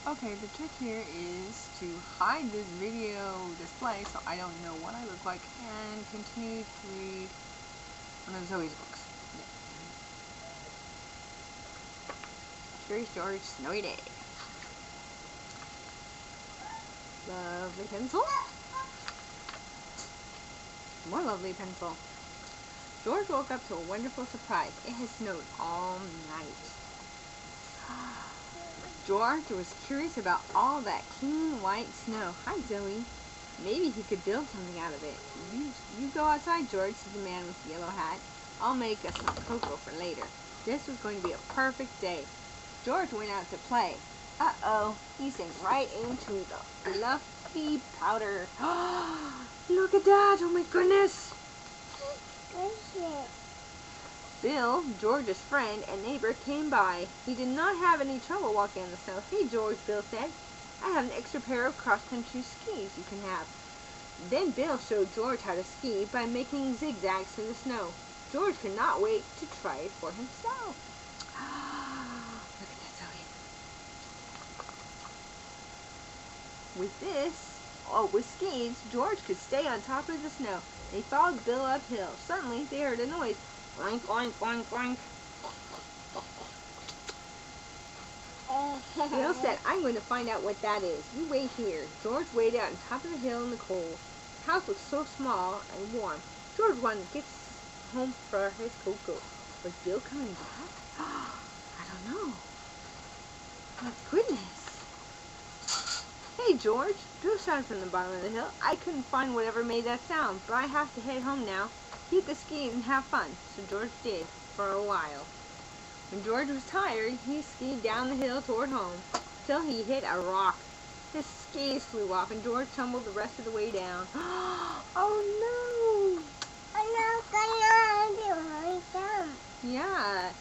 Okay, the trick here is to hide this video display so I don't know what I look like and continue to read one of Zoe's books. Curious George, Snowy Day. Lovely pencil. More lovely pencil. George woke up to a wonderful surprise. It had snowed all night. George was curious about all that clean white snow. Hi, Zoe. Maybe he could build something out of it. You go outside, George, said the man with the yellow hat. I'll make us some cocoa for later. This was going to be a perfect day. George went out to play. Uh-oh, he sank right into the fluffy powder. Look at that! Oh my goodness! Bill, George's friend and neighbor, came by. He did not have any trouble walking in the snow. Hey, George, Bill said. I have an extra pair of cross-country skis you can have. Then Bill showed George how to ski by making zigzags through the snow. George could not wait to try it for himself. Look at that, Zoe. With skis, George could stay on top of the snow. They followed Bill uphill. Suddenly, they heard a noise. Oink, oink, oink, oink. Bill said, I'm going to find out what that is. You wait here. George waited on top of the hill in the cold. The house looked so small and warm. George wanted to get home for his cocoa. Was Bill coming back? I don't know. My goodness. Hey, George. Bill shouted from the bottom of the hill. I couldn't find whatever made that sound, but I have to head home now. Keep the skis and have fun. So George did, for a while. When George was tired, he skied down the hill toward home, till he hit a rock. His skis flew off, and George tumbled the rest of the way down. Oh no! Yeah.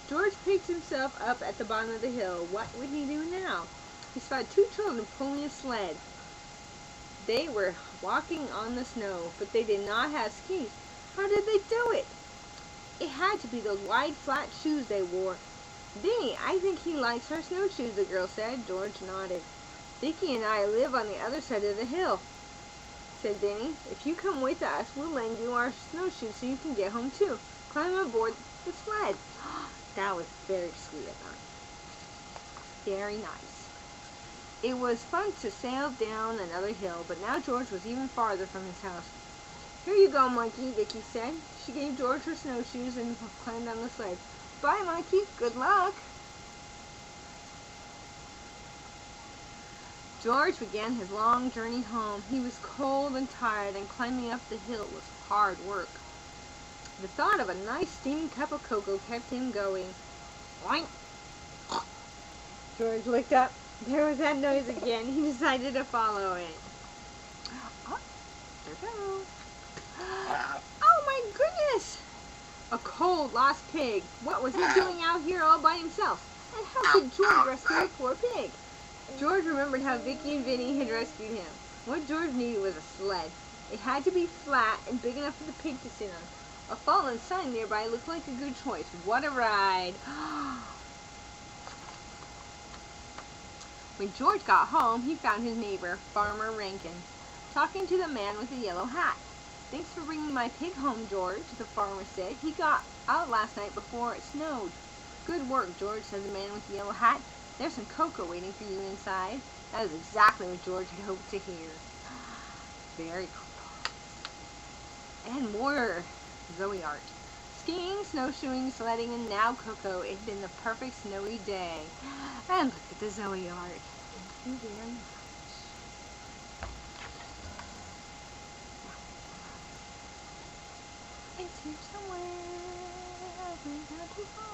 George picked himself up at the bottom of the hill. What would he do now? He saw two children pulling a sled. They were walking on the snow, but they did not have skis. How did they do it? It had to be those wide, flat shoes they wore. Dinny, I think he likes our snowshoes, the girl said. George nodded. Vicky and I live on the other side of the hill, said Dinny. If you come with us, we'll lend you our snowshoes so you can get home too. Climb aboard the sled. That was very sweet of them. Very nice. It was fun to sail down another hill, but now George was even farther from his house. Here you go, Monkey, Vicky said. She gave George her snowshoes and climbed on the sled. Bye, Monkey. Good luck. George began his long journey home. He was cold and tired, and climbing up the hill was hard work. The thought of a nice steaming cup of cocoa kept him going. Oink! George looked up. There was that noise again. He decided to follow it. Oh, there it goes. Oh my goodness! A cold, lost pig. What was he doing out here all by himself? And how could George rescue a poor pig? George remembered how Vicky and Vinny had rescued him. What George needed was a sled. It had to be flat and big enough for the pig to sit on. A fallen sign nearby looked like a good choice. What a ride! When George got home, he found his neighbor, Farmer Rankin, talking to the man with the yellow hat. Thanks for bringing my pig home, George, the farmer said. He got out last night before it snowed. Good work, George, said the man with the yellow hat. There's some cocoa waiting for you inside. That is exactly what George had hoped to hear. Very cool. And more Zoe art. Skiing, snowshoeing, sledding, and now cocoa. It had been the perfect snowy day. And look at the Zoe art. Thank you very much. It's here somewhere. We're not too far.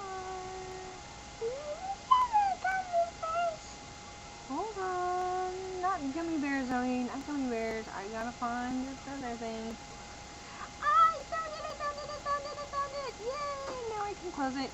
Hold on. Not gummy bears, Zoe. Not gummy bears. I gotta find this other thing. I found it! Yay! Now I can close it.